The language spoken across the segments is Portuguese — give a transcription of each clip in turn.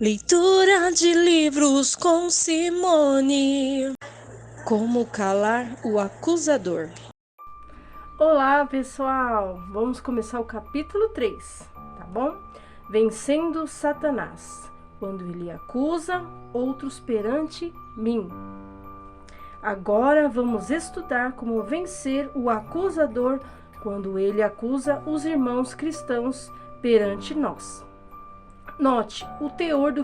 Leitura de livros com Simone. Como calar o acusador. Olá, pessoal! Vamos começar o capítulo 3, tá bom? Vencendo Satanás, quando ele acusa outros perante mim. Agora vamos estudar como vencer o acusador quando ele acusa os irmãos cristãos perante nós. Note o teor do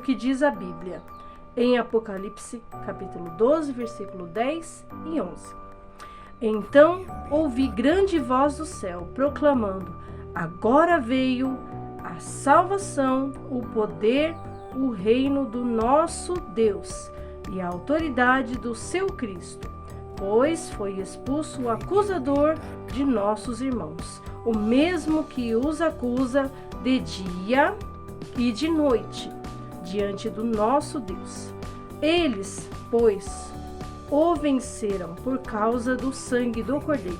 que diz a Bíblia, em Apocalipse, capítulo 12, versículo 10 e 11. Então ouvi grande voz do céu, proclamando: agora veio a salvação, o poder, o reino do nosso Deus e a autoridade do seu Cristo, pois foi expulso o acusador de nossos irmãos, o mesmo que os acusa de dia e de noite, diante do nosso Deus. Eles, pois, o venceram por causa do sangue do Cordeiro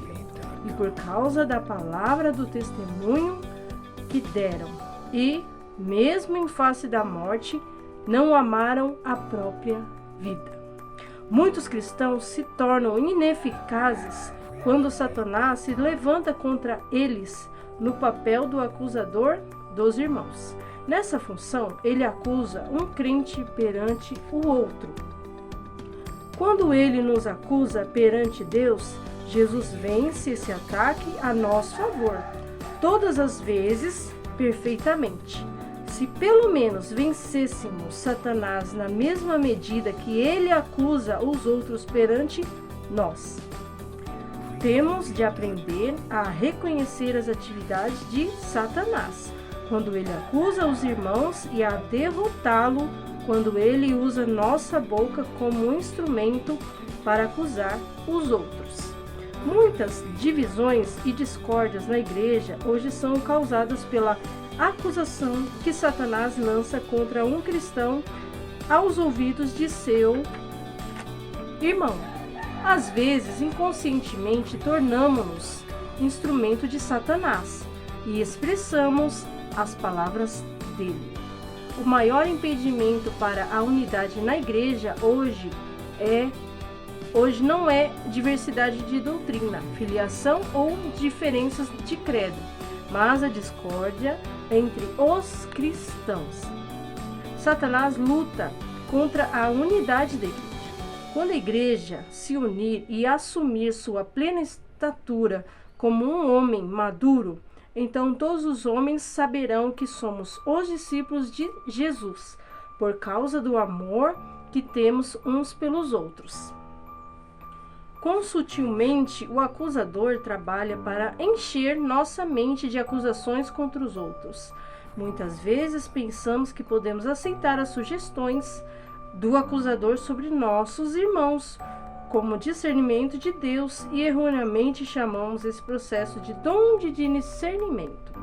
e por causa da palavra do testemunho que deram, e, mesmo em face da morte, não amaram a própria vida. Muitos cristãos se tornam ineficazes quando Satanás se levanta contra eles no papel do acusador dos irmãos. Nessa função, ele acusa um crente perante o outro. Quando ele nos acusa perante Deus, Jesus vence esse ataque a nosso favor, todas as vezes perfeitamente. Se pelo menos vencêssemos Satanás na mesma medida que ele acusa os outros perante nós. Temos de aprender a reconhecer as atividades de Satanás, quando ele acusa os irmãos, e a derrotá-lo quando ele usa nossa boca como um instrumento para acusar os outros. Muitas divisões e discórdias na igreja hoje são causadas pela acusação que Satanás lança contra um cristão aos ouvidos de seu irmão. Às vezes, inconscientemente, tornamos-nos instrumento de Satanás e expressamos as palavras dele. O maior impedimento para a unidade na igreja hoje não é diversidade de doutrina, filiação ou diferenças de credo, mas a discórdia entre os cristãos. Satanás luta contra a unidade da igreja. Quando a igreja se unir e assumir sua plena estatura como um homem maduro, então todos os homens saberão que somos os discípulos de Jesus, por causa do amor que temos uns pelos outros. Quão sutilmente o acusador trabalha para encher nossa mente de acusações contra os outros. Muitas vezes pensamos que podemos aceitar as sugestões do acusador sobre nossos irmãos como discernimento de Deus e erroneamente chamamos esse processo de dom de discernimento.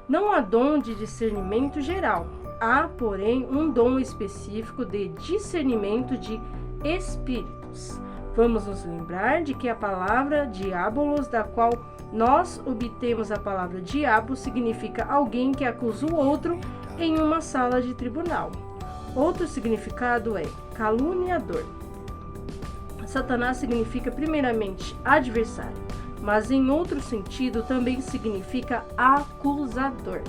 Não há dom de discernimento geral, há, porém, um dom específico de discernimento de espíritos. Vamos nos lembrar de que a palavra diabolos, da qual nós obtemos a palavra diabo, significa alguém que acusa o outro em uma sala de tribunal. Outro significado é caluniador. Satanás significa primeiramente adversário, mas em outro sentido também significa acusador.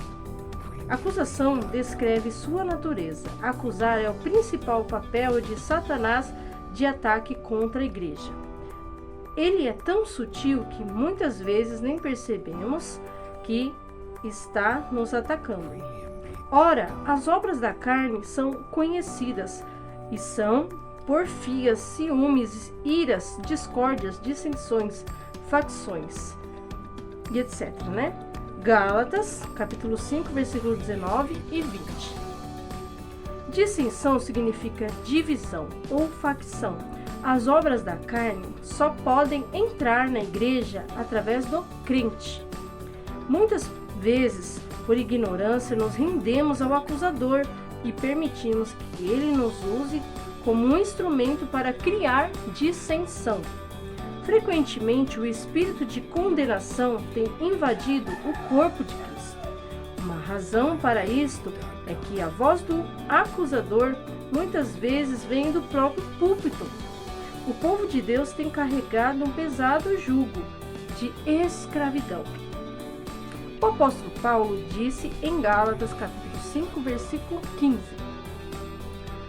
Acusação descreve sua natureza. Acusar é o principal papel de Satanás de ataque contra a igreja. Ele é tão sutil que muitas vezes nem percebemos que está nos atacando. Ora, as obras da carne são conhecidas e são porfias, ciúmes, iras, discórdias, dissensões, facções e etc, Gálatas, capítulo 5, versículo 19 e 20. Dissensão significa divisão ou facção. As obras da carne só podem entrar na igreja através do crente. Muitas vezes, por ignorância, nos rendemos ao acusador e permitimos que ele nos use como um instrumento para criar dissensão. Frequentemente, o espírito de condenação tem invadido o corpo de Cristo. Uma razão para isto é que a voz do acusador muitas vezes vem do próprio púlpito. O povo de Deus tem carregado um pesado jugo de escravidão. O apóstolo Paulo disse em Gálatas capítulo 5, versículo 15: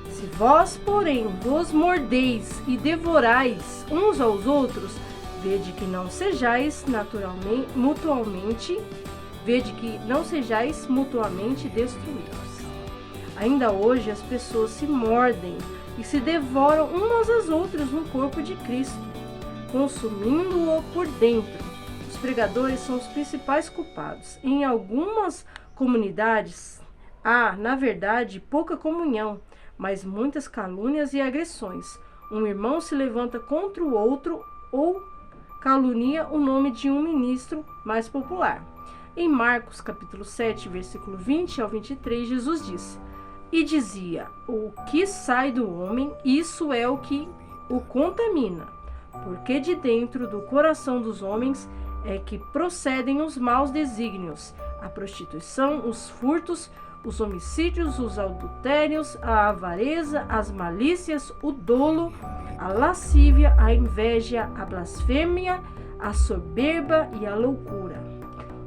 Se vós, porém, vos mordeis e devorais uns aos outros, vede que não sejais mutuamente destruídos. Ainda hoje as pessoas se mordem e se devoram umas às outras no corpo de Cristo, consumindo-o por dentro. Os pregadores são os principais culpados. Em algumas comunidades há, na verdade, pouca comunhão, mas muitas calúnias e agressões. Um irmão se levanta contra o outro ou calunia o nome de um ministro mais popular. Em Marcos capítulo 7, versículo 20 ao 23, Jesus disse: E dizia, o que sai do homem, isso é o que o contamina, porque de dentro do coração dos homens é que procedem os maus desígnios, a prostituição, os furtos, os homicídios, os adultérios, a avareza, as malícias, o dolo, a lascívia, a inveja, a blasfêmia, a soberba e a loucura.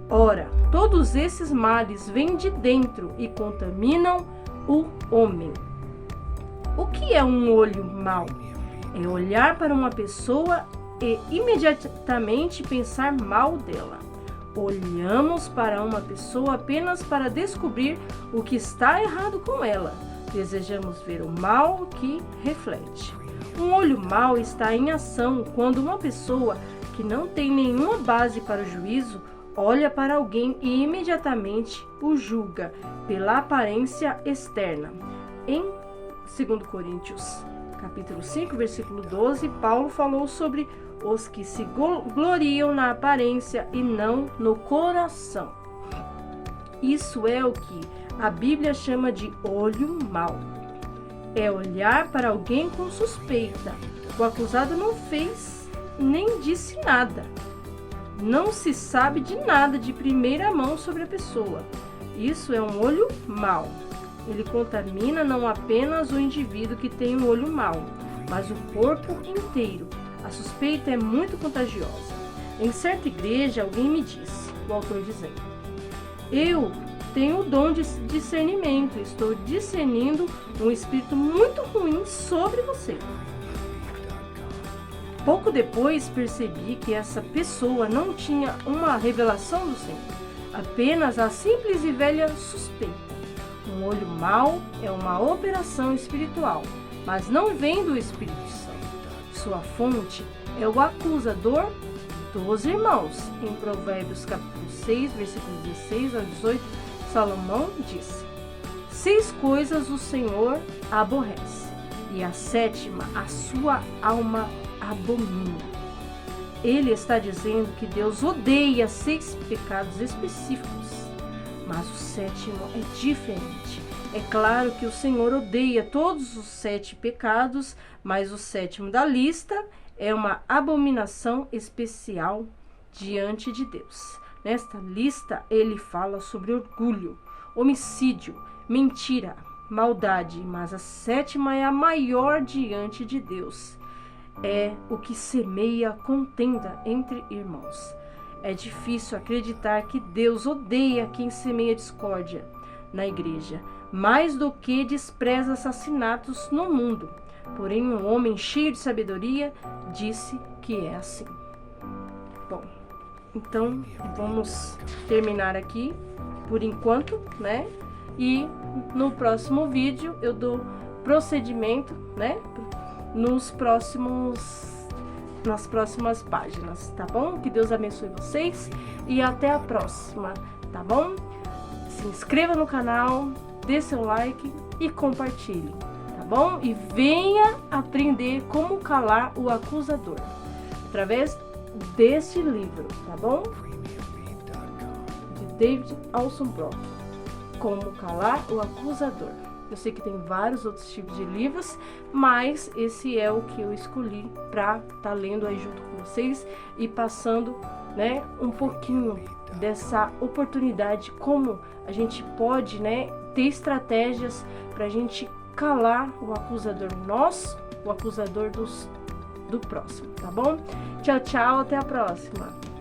Ora, todos esses males vêm de dentro e contaminam o homem. O que é um olho mau? É olhar para uma pessoa e imediatamente pensar mal dela. Olhamos para uma pessoa apenas para descobrir o que está errado com ela. Desejamos ver o mal que reflete. Um olho mau está em ação quando uma pessoa que não tem nenhuma base para o juízo olha para alguém e imediatamente o julga pela aparência externa. Em 2 Coríntios, capítulo 5, versículo 12, Paulo falou sobre os que se gloriam na aparência e não no coração. Isso é o que a Bíblia chama de olho mau. É olhar para alguém com suspeita. O acusado não fez nem disse nada. Não se sabe de nada de primeira mão sobre a pessoa. Isso é um olho mau. Ele contamina não apenas o indivíduo que tem um olho mau, mas o corpo inteiro. A suspeita é muito contagiosa. Em certa igreja, alguém me disse, o autor dizendo: Eu tenho o dom de discernimento, estou discernindo um espírito muito ruim sobre você. Pouco depois percebi que essa pessoa não tinha uma revelação do Senhor, apenas a simples e velha suspeita. Um olho mau é uma operação espiritual, mas não vem do Espírito Santo. Sua fonte é o acusador dos irmãos. Em Provérbios capítulo 6, versículos 16 ao 18, Salomão disse: 6 coisas o Senhor aborrece, e a 7ª a sua alma abomina. Ele está dizendo que Deus odeia 6 pecados específicos, mas o 7º é diferente. É claro que o Senhor odeia todos os 7 pecados, mas o 7º da lista é uma abominação especial diante de Deus. Nesta lista, ele fala sobre orgulho, homicídio, mentira, maldade, mas a 7ª é a maior diante de Deus. É o que semeia contenda entre irmãos. É difícil acreditar que Deus odeia quem semeia discórdia na igreja, mais do que despreza assassinatos no mundo. Porém, um homem cheio de sabedoria disse que é assim. Bom, então vamos terminar aqui por enquanto, né? E no próximo vídeo eu dou procedimento, né? Nas próximas páginas, tá bom? Que Deus abençoe vocês e até a próxima, tá bom? Se inscreva no canal, dê seu like e compartilhe, tá bom? E venha aprender como calar o acusador através deste livro, tá bom? De David Alsonbrock, Como Calar o Acusador. Eu sei que tem vários outros tipos de livros, mas esse é o que eu escolhi para estar lendo aí junto com vocês e passando né, um pouquinho dessa oportunidade, como a gente pode, né, ter estratégias para a gente calar o acusador nosso, o acusador do próximo, tá bom? Tchau, tchau, até a próxima!